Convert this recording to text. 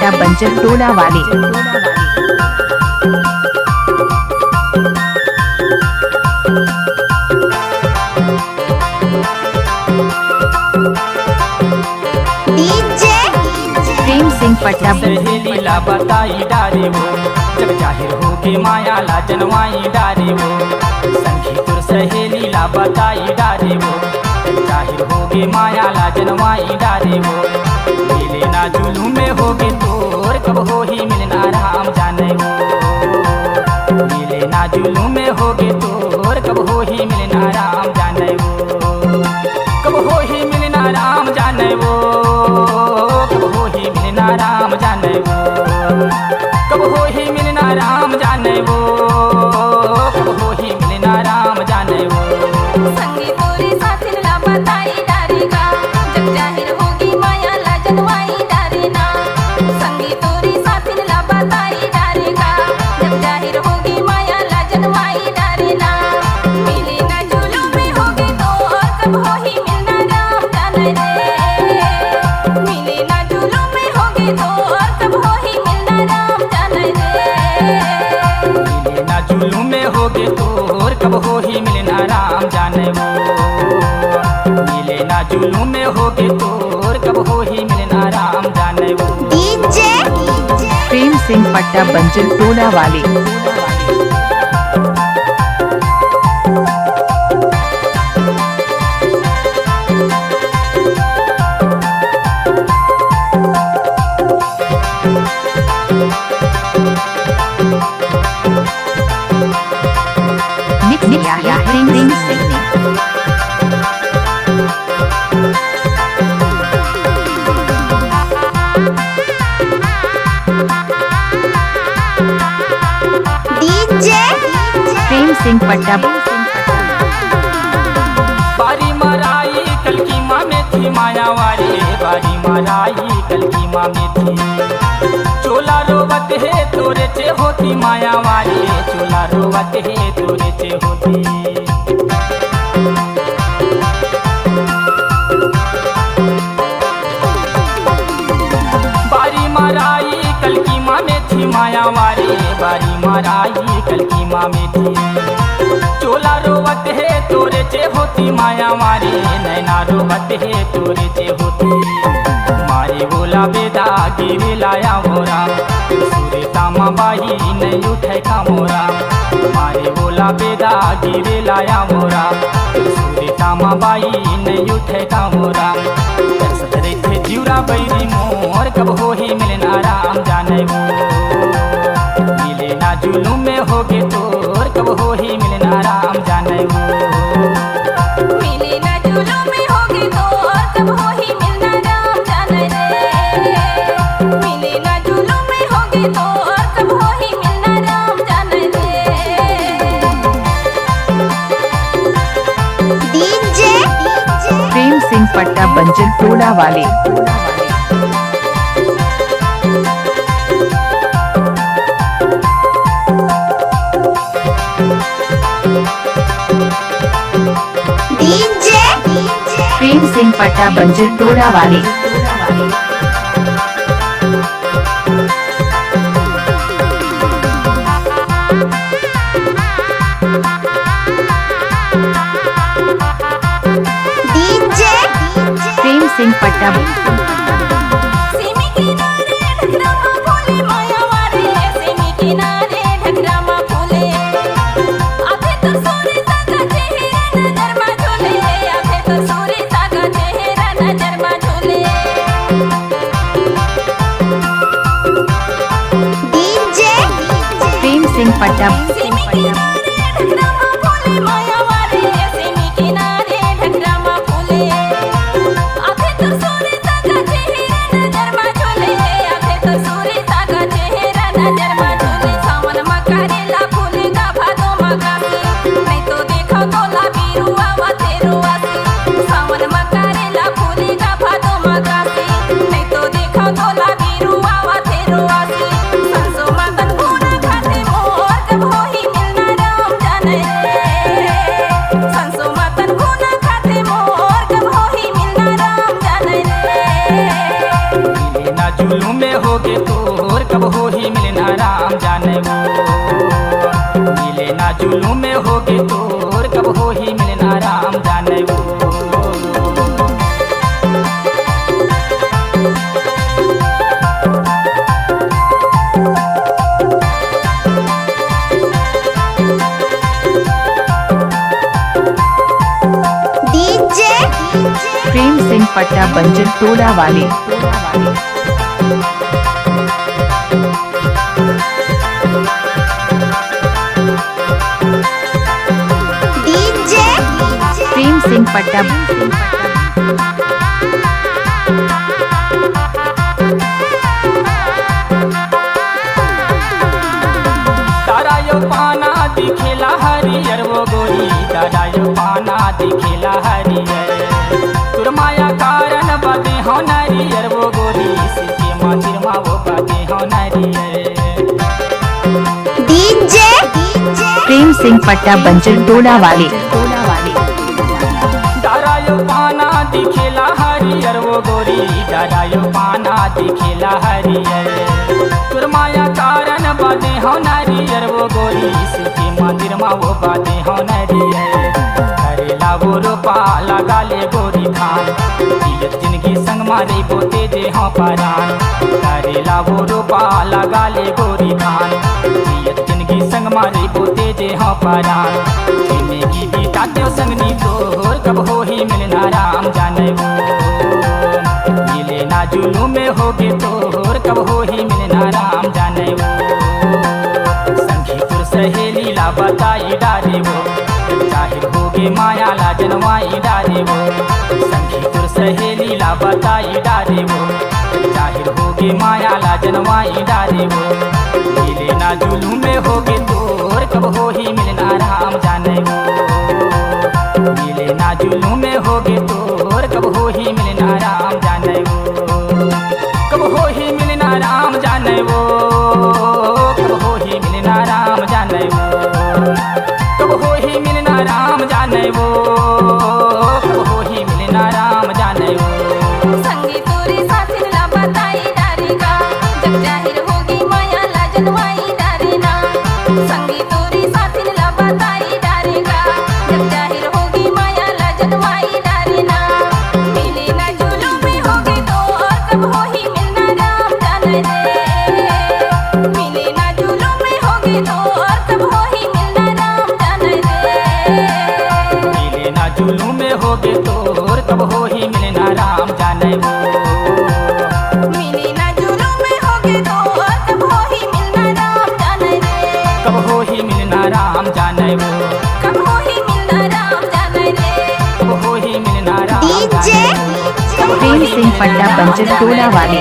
पट्टा बंजर टोला वाले। प्रेम सिंह पट्टा लीला बताई डारे वो जब जाहिर हो के माया ला जनवाई डारे वो संगी तुर सहेली ला बताई डारे वो जब जाहिर हो के माया ला जनवाई डारे वो मिले ना जुलू में होगे तोर कब हो ही मिलना राम जाने वो मिले ना जुलू में होगे तोर कब हो ही मिलना राम जाने वो कब हो ही मिलना राम जाने वो कब हो ही मिलना राम जाने वो कब हो ही मिलना राम जाने वो कब हो ही मिलना राम जाने वो संगी तोरे साथिन ला बताई डारे का जब जाहिर होगी माया ला जनवाई डारे ना संगी तोरे साथिन ला बताई डारे का जब जाहिर होगी माया ला जनवाई डारे ना मिले ना जुलू में होगे तो और कब हो ही मिलना राम जाने रे मिले ना जुलू में होगे तो और कब हो ही मिलना राम जाने रे मिले ना जुलू में होगे तोर कब हो ही मिलना राम जाने वो मिले ना जुलू में होगे तोर कब हो ही मिलना राम जाने वो। प्रेम सिंह पट्टा बंजर टोला वाले। मिक्स किया है प्रेम सिंह ने। प्रेम सिंह पट्टा बारी मराई कल की माँ में थी माया वाली बारी मराई कल की माँ में थी चोला रोवत है तोरे चे होती माया वाली चोला रोवत है तोरे चे होती बारी मराई कल की माँ में थी माया वाली बारी मराई कल की माँ में थी चोला रोवत है तोरे चे होती माया मारी नैना रोवत है तोरे चे होती मारी बोला बेदा गिरे लाया मोरा सूरे तामा बाही नहीं उठे का मोरा मारी बोला बेदा गिरे लाया मोरा सूरे तामा बाही नहीं उठे का मोरा सतरे थे जीवरा बैरी मोर कब हो ही मिलना राम जाने वो मिले ना जुलू में होगे तोर कब हो ही मिलना राम जाने वो मिले ना जुलू में होगे तो और कब हो ही मिलना राम जाने रे मिले ना जुलू में होगे तो और कब हो ही मिलना राम जाने रे प्रेम सिंह पट्टा बंजर टोला वाले। प्रेम सिंह पट्टा बंजर टोला वाले। प्रेम सिंह पट्टा सेमी किनारे ढकरामा फूले माया वारे सेमी किनारे ढकरामा फूले आधे तो सोरे सागा चेहरा नजर मा झोले आधे तो सोरे सागा चेहरा नजर मा झोले प्रेम सिंह पट्टा सेमी किनारे ढकरामा फूले माया वारे सेमी किनारे ढकरामा फूले आधे तो सोरे सागा चेहरा नजर मा झोले आधे तो सोरे सागा चेहरा नजर मा झोले सावन मा करेला फूले का भादो मा गासी नहीं तो देखो तो ला बीरुआ वा तेरो आसी सावन मा करेला फूले का भादो मा गासी नहीं तो देखो तो ला बीरुआ वा तेरो आसी संसो मा तन घोड़ा खाते मोर कब हो ही जुलूम में होगे तोर कब हो ही मिलना राम जाने वो। डीजे प्रेम सिंह पट्टा बंजर टोला वाले। डीजे प्रेम सिंह पट्टा। तारा यो पाना दिखेला हरियर वो गोरी, तारा यो पाना दिखेला हरियर, तुर माया कारण बाते हो नारियर वो गोरी, सिके माथिर मा वो बाते हो नारियर। डीजे प्रेम सिंह पट्टा बंजर टोला वाले। तारा यो पाना दिखेला हरियर वो गोरी, तारा यो पाना दिखेला हरियर, तुर माया कारण बाते हो नारियर वो गोरी, सिके मंदिर मा वो बाते हो नारियर। करेला वो रोपा लगा ले गोरी धान, जियत जिंदगी संग मारे बोते जे हाँ परान। करेला वो रोपा लगा ले गोरी धान, जियत जिंदगी संग मारे बोते जे हाँ परान। जिंदगी बीताते संगनी तोर कब हो ही मिलना राम जाने वो। मिले ना जुलूम में होगे तोर कब हो ही मिलना राम जाने वो। संगी तुर सहेली ला बताई डारे वो, जाहिर होगे माया ला जनवाई डारे वो। संगी तुर सहेली ला बताई डारे वो, जाहिर होगे माया ला जनवाई डारे वो। मिले ना जुलूम में होगे तोर कब हो ही मिलना राम जाने वो। मिले ना जुलूम में होगे तोर कब हो ही मिलना राम जाने वो। कब हो ही मिलना राम जाने वो, कब हो ही मिलना राम जाने वो, कब हो ही मिलना राम जाने वो, कब हो ही मिलना राम जाने वो। संगी तोरे साथिन ला बताई डारे का, जब जाहिर होगी माया ला जनवाई डारे ना। संगी तोरे साथिन ला बताई डारे का, जब जाहिर होगी माया ला जनवाई डारे ना। मिले ना जुलूम में होगे तो और कब हो ही मिलना राम जाने रे। मिले ना जुलूम में होगे तो और कब हो ही मिलना राम जाने रे। मिले ना जुलूम में होगे तोर कब हो ही मिलना राम जाने वो। मिले ना जुलूम में होगे तो और कब हो ही मिलना राम जाने रे। कब हो ही मिलना राम जाने वो, कब हो ही मिलना राम जाने रे। कब हो ही मिलना राम डीजे जाने वो। प्रेम सिंह पट्टा बंजर टोला वाले।